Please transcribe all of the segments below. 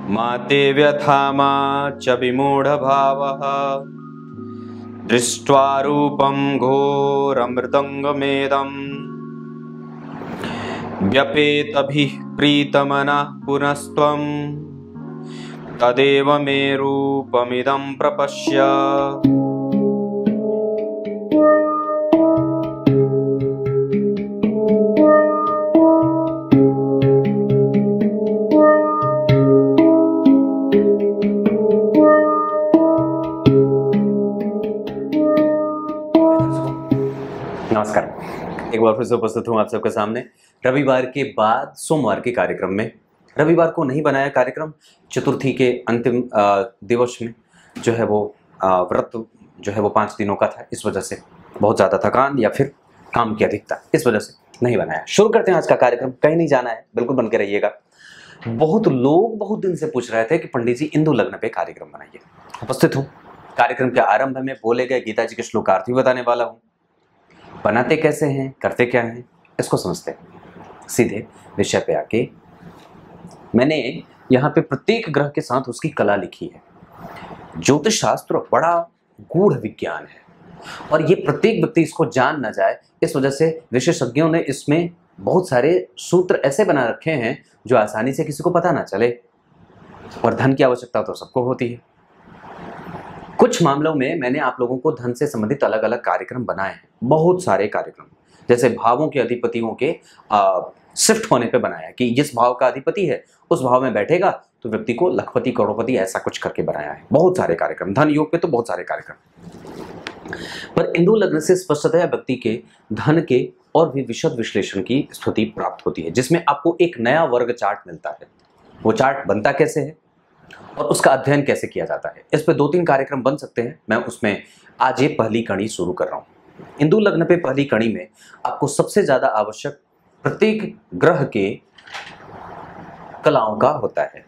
माते व्यथा मा च विमूढभावः दृष्ट्वा रूपं घोरमृतङ्गमेदम् व्यपेतभिः प्रीतमनः पुनस्त्वं तदेव मे रूपमिदं प्रपश्य। नमस्कार, एक बार फिर से उपस्थित हूँ आप सबके सामने रविवार के बाद सोमवार के कार्यक्रम में। रविवार को नहीं बनाया कार्यक्रम, चतुर्थी के अंतिम दिवस में जो है वो व्रत जो है वो 5 दिनों का था। इस वजह से बहुत ज़्यादा थकान या फिर काम की अधिकता, इस वजह से नहीं बनाया। शुरू करते हैं आज का कार्यक्रम। कहीं नहीं जाना है, बिल्कुल बन के रहिएगा। बहुत लोग बहुत दिन से पूछ रहे थे कि पंडित जी इंदु लग्न पे कार्यक्रम बनाइए। उपस्थित हूँ। कार्यक्रम के आरंभ में बोले गए गीता जी के श्लोकार्थ भी बताने वाला हूँ। बनाते कैसे हैं, करते क्या हैं, इसको समझते हैं। सीधे विषय पे आके मैंने यहाँ पे प्रत्येक ग्रह के साथ उसकी कला लिखी है। ज्योतिष शास्त्र बड़ा गूढ़ विज्ञान है और ये प्रत्येक व्यक्ति इसको जान ना जाए, इस वजह से विशेषज्ञों ने इसमें बहुत सारे सूत्र ऐसे बना रखे हैं जो आसानी से किसी को पता ना चले। और धन की आवश्यकता तो सबको होती है। कुछ मामलों में मैंने आप लोगों को धन से संबंधित अलग अलग कार्यक्रम बनाए हैं, बहुत सारे कार्यक्रम, जैसे भावों के अधिपतियों के शिफ्ट होने पे बनाया कि जिस भाव का अधिपति है उस भाव में बैठेगा तो व्यक्ति को लखपति करोड़पति ऐसा कुछ करके बनाया है। बहुत सारे कार्यक्रम, धन योग पे तो बहुत सारे कार्यक्रम। पर इंदु लग्न से स्पष्टतया व्यक्ति के धन के और भी विशद विश्लेषण की स्थिति प्राप्त होती है, जिसमें आपको एक नया वर्ग चार्ट मिलता है। वो चार्ट बनता कैसे है और उसका अध्ययन कैसे किया जाता है, इस पे 2-3 कार्यक्रम बन सकते हैं। मैं उसमें आज ये पहली कड़ी शुरू कर रहा हूँ। इंदु लग्न पे पहली कड़ी में आपको सबसे ज्यादा आवश्यक प्रत्येक ग्रह के कलाओं का होता है।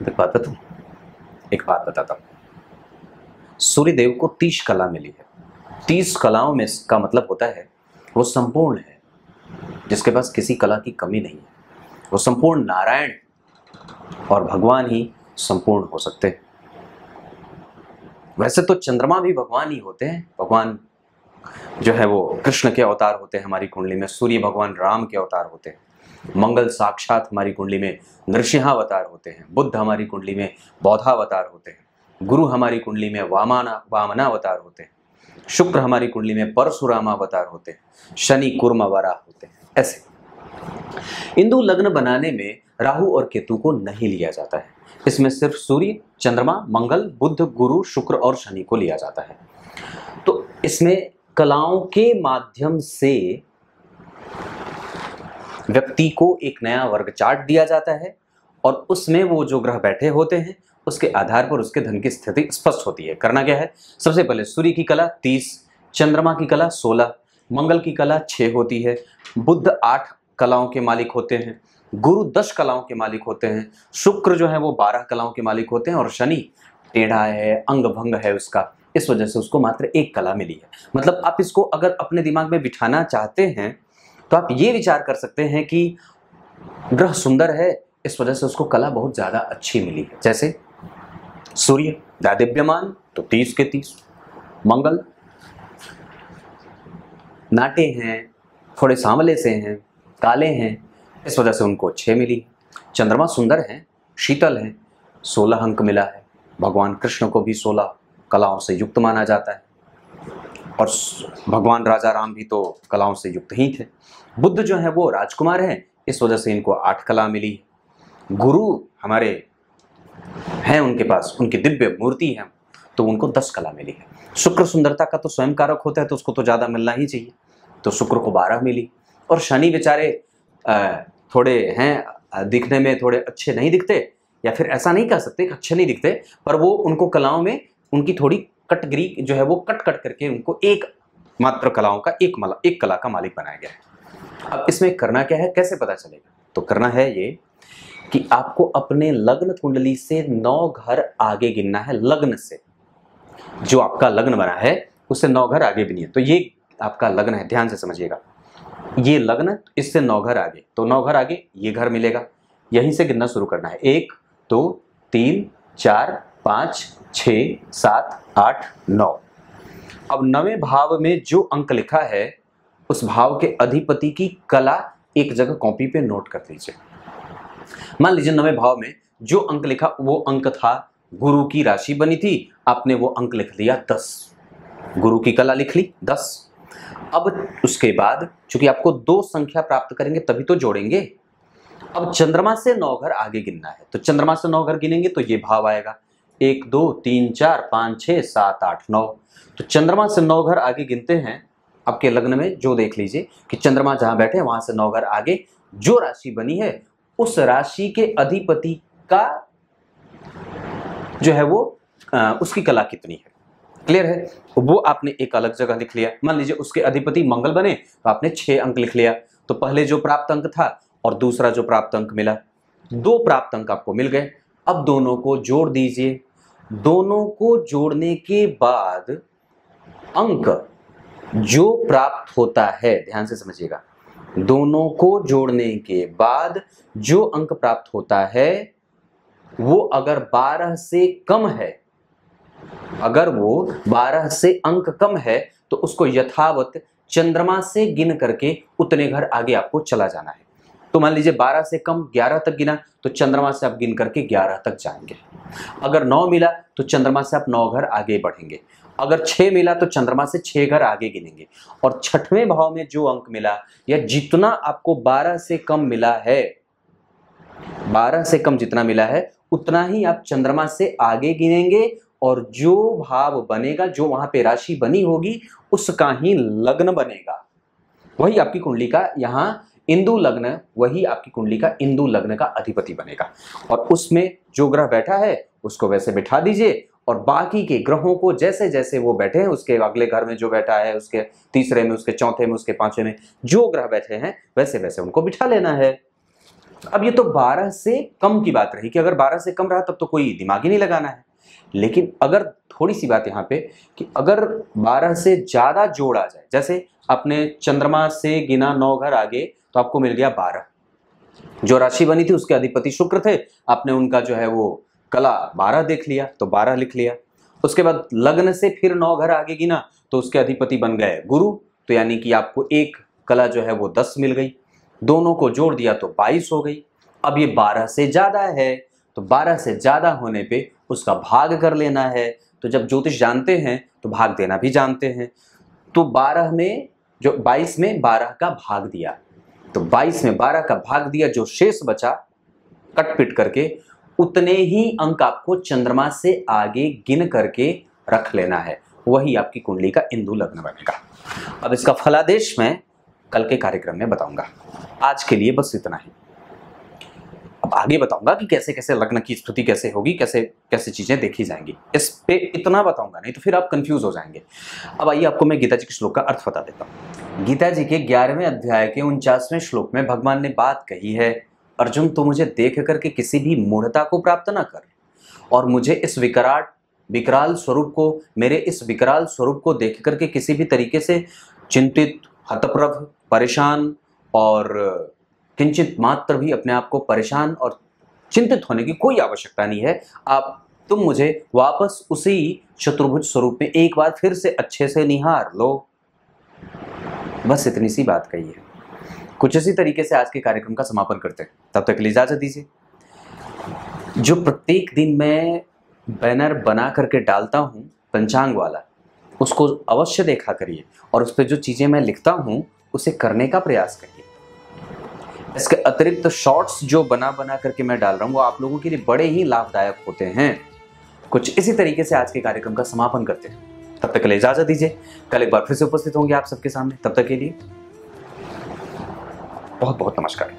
एक बात बताता हूँ। सूर्य देव को 30 कला मिली है। 30 कलाओं में इसका मतलब होता है वो संपूर्ण है, जिसके पास किसी कला की कमी नहीं है। वो संपूर्ण नारायण और भगवान ही संपूर्ण हो सकते हैं। वैसे तो चंद्रमा भी भगवान ही होते हैं। भगवान जो है वो कृष्ण के अवतार होते हैं हमारी कुंडली में, सूर्य भगवान राम के अवतार होते हैं, मंगल साक्षात हमारी कुंडली में नृसिंहावतार होते हैं, बुद्ध हमारी कुंडली में बौद्धावतार होते हैं, गुरु हमारी कुंडली में वामनावतार होते हैं, शुक्र हमारी कुंडली में परशुरामावतार होते हैं, शनि कूर्म वराह होते हैं। ऐसे इंदु लग्न बनाने में राहु और केतु को नहीं लिया जाता है। इसमें सिर्फ सूर्य, चंद्रमा, मंगल, बुध, गुरु, शुक्र और शनि को लिया जाता है। तो इसमें कलाओं के माध्यम से व्यक्ति को एक नया वर्ग चार्ट दिया जाता है और उसमें वो जो ग्रह बैठे होते हैं उसके आधार पर उसके धन की स्थिति स्पष्ट होती है। करना क्या है, सबसे पहले सूर्य की कला 30, चंद्रमा की कला 16, मंगल की कला 6 होती है, बुध 8 कलाओं के मालिक होते हैं, गुरु 10 कलाओं के मालिक होते हैं, शुक्र जो है वो 12 कलाओं के मालिक होते हैं और शनि टेढ़ा है, अंग भंग है उसका, इस वजह से उसको मात्र 1 कला मिली है। मतलब आप इसको अगर अपने दिमाग में बिठाना चाहते हैं तो आप ये विचार कर सकते हैं कि ग्रह सुंदर है, इस वजह से उसको कला बहुत ज्यादा अच्छी मिली है। जैसे सूर्य दैदिप्यमान तो 30 के 30, मंगल नाटे हैं, थोड़े सांवले से हैं, काले हैं, इस वजह से उनको 6 मिली। चंद्रमा सुंदर हैं, शीतल हैं, 16 अंक मिला है। भगवान कृष्ण को भी 16 कलाओं से युक्त माना जाता है और भगवान राजा राम भी तो कलाओं से युक्त ही थे। बुद्ध जो है वो राजकुमार हैं, इस वजह से इनको 8 कला मिली। गुरु हमारे हैं, उनके पास उनकी दिव्य मूर्ति है तो उनको 10 कला मिली है। शुक्र सुंदरता का तो स्वयं कारक होता है तो उसको तो ज़्यादा मिलना ही चाहिए, तो शुक्र को 12 मिली। और शनि बेचारे थोड़े हैं, दिखने में थोड़े अच्छे नहीं दिखते, या फिर ऐसा नहीं कह सकते कि अच्छे नहीं दिखते, पर वो उनको कलाओं में उनकी थोड़ी कटगिरी जो है वो कट करके उनको एक मात्र कलाओं का एक कला का मालिक बनाया गया है। अब इसमें करना क्या है, कैसे पता चलेगा? तो करना है ये कि आपको अपने लग्न कुंडली से 9 घर आगे गिनना है। लग्न से जो आपका लग्न बना है उससे 9 घर आगे गिनिए। तो ये आपका लग्न है, ध्यान से समझिएगा। ये लग्न, इससे 9 घर आगे, तो 9 घर आगे ये घर मिलेगा। यहीं से गिनना शुरू करना है। 1, तो 3, 4, 5, 6, 7, 8, 9। अब 9वें भाव में जो अंक लिखा है उस भाव के अधिपति की कला एक जगह कॉपी पे नोट कर लीजिए। मान लीजिए 9वें भाव में जो अंक लिखा वो अंक था, गुरु की राशि बनी थी, आपने वो अंक लिख दिया 10, गुरु की कला लिख ली 10। अब उसके बाद चूंकि आपको 2 संख्या प्राप्त करेंगे तभी तो जोड़ेंगे, अब चंद्रमा से 9 घर आगे गिनना है, तो चंद्रमा से 9 घर गिनेंगे तो ये भाव आएगा 1, 2, 3, 4, 5, 6, 7, 8, 9। तो चंद्रमा से 9 घर आगे गिनते हैं। आपके लग्न में जो देख लीजिए कि चंद्रमा जहां बैठे हैं वहां से 9 घर आगे जो राशि बनी है उस राशि के अधिपति का जो है वो उसकी कला कितनी है, क्लियर है, वो आपने एक अलग जगह लिख लिया। मान लीजिए उसके अधिपति मंगल बने तो आपने 6 अंक लिख लिया, तो पहले जो प्राप्त अंक था और दूसरा जो प्राप्त अंक मिला, 2 प्राप्त अंक आपको मिल गए। अब दोनों को जोड़ दीजिए। दोनों को जोड़ने के बाद अंक जो प्राप्त होता है, ध्यान से समझिएगा, दोनों को जोड़ने के बाद जो अंक प्राप्त होता है वो अगर 12 से कम है, अगर वो 12 से अंक कम है तो उसको यथावत चंद्रमा से गिन करके उतने घर आगे आपको चला जाना है। तो मान लीजिए 12 से कम 11 तक गिना तो चंद्रमा से आप गिन करके 11 तक जाएंगे। अगर 9 मिला तो चंद्रमा से आप 9 घर आगे बढ़ेंगे। अगर 6 मिला तो चंद्रमा से 6 घर आगे गिनेंगे। और 6वें भाव में जो अंक मिला या जितना आपको 12 से कम मिला है, 12 से कम जितना मिला है उतना ही आप चंद्रमा से आगे गिनेंगे और जो भाव बनेगा, जो वहां पे राशि बनी होगी उसका ही लग्न बनेगा। वही आपकी कुंडली का यहाँ इंदु लग्न, वही आपकी कुंडली का इंदु लग्न का अधिपति बनेगा। और उसमें जो ग्रह बैठा है उसको वैसे बिठा दीजिए और बाकी के ग्रहों को जैसे जैसे वो बैठे हैं, उसके अगले घर में जो बैठा है, उसके तीसरे में, उसके चौथे में, उसके 5वें में जो ग्रह बैठे हैं वैसे वैसे उनको बिठा लेना है। अब ये तो 12 से कम की बात रही कि अगर 12 से कम रहा तब तो कोई दिमाग ही नहीं लगाना है। लेकिन अगर थोड़ी सी बात यहाँ पे कि अगर 12 से ज्यादा जोड़ आ जाए, जैसे अपने चंद्रमा से गिना 9 घर आगे तो आपको मिल गया 12, जो राशि बनी थी उसके अधिपति शुक्र थे, आपने उनका जो है वो कला 12 देख लिया तो 12 लिख लिया। उसके बाद लग्न से फिर 9 घर आगे गिना तो उसके अधिपति बन गए गुरु, तो यानी कि आपको एक कला जो है वो 10 मिल गई। दोनों को जोड़ दिया तो 22 हो गई। अब ये 12 से ज्यादा है तो 12 से ज्यादा होने पे उसका भाग कर लेना है। तो जब ज्योतिष जानते हैं तो भाग देना भी जानते हैं। तो 12 में जो 22 में 12 का भाग दिया, तो 22 में 12 का भाग दिया, जो शेष बचा कट पिट करके उतने ही अंक आपको चंद्रमा से आगे गिन करके रख लेना है। वही आपकी कुंडली का इंदु लग्न बनेगा। अब इसका फलादेश मैं कल के कार्यक्रम में बताऊंगा। आज के लिए बस इतना ही। अब आगे बताऊंगा कि कैसे कैसे लग्न की स्थिति कैसे होगी, कैसे कैसे चीजें देखी जाएंगी। इस पे इतना बताऊंगा, नहीं तो फिर आप कंफ्यूज हो जाएंगे। अब आइए आपको मैं गीता जी के श्लोक का अर्थ बता देता हूँ। गीता जी के 11वें अध्याय के 49वें श्लोक में भगवान ने बात कही है, अर्जुन तू मुझे देख करके किसी भी मूढ़ता को प्राप्त ना कर और मुझे इस विकराल स्वरूप को, मेरे इस विकराल स्वरूप को देख करके किसी भी तरीके से चिंतित, हतप्रभ, परेशान और किंचित मात्र भी अपने आप को परेशान और चिंतित होने की कोई आवश्यकता नहीं है। तुम मुझे वापस उसी चतुर्भुज स्वरूप में एक बार फिर से अच्छे से निहार लो। बस इतनी सी बात कही है। कुछ इसी तरीके से आज के कार्यक्रम का समापन करते हैं। तब तक के लिए इजाजत दीजिए। जो प्रत्येक दिन मैं बैनर बना करके डालता हूँ पंचांग वाला, उसको अवश्य देखा करिए और उस पर जो चीजें मैं लिखता हूँ उसे करने का प्रयास करिए। इसके अतिरिक्त शॉर्ट्स जो बना करके मैं डाल रहा हूँ वो आप लोगों के लिए बड़े ही लाभदायक होते हैं। कुछ इसी तरीके से आज के कार्यक्रम का समापन करते हैं। तब तक के लिए इजाजत दीजिए। कल एक बार फिर से उपस्थित होंगे आप सबके सामने। तब तक के लिए बहुत बहुत नमस्कार।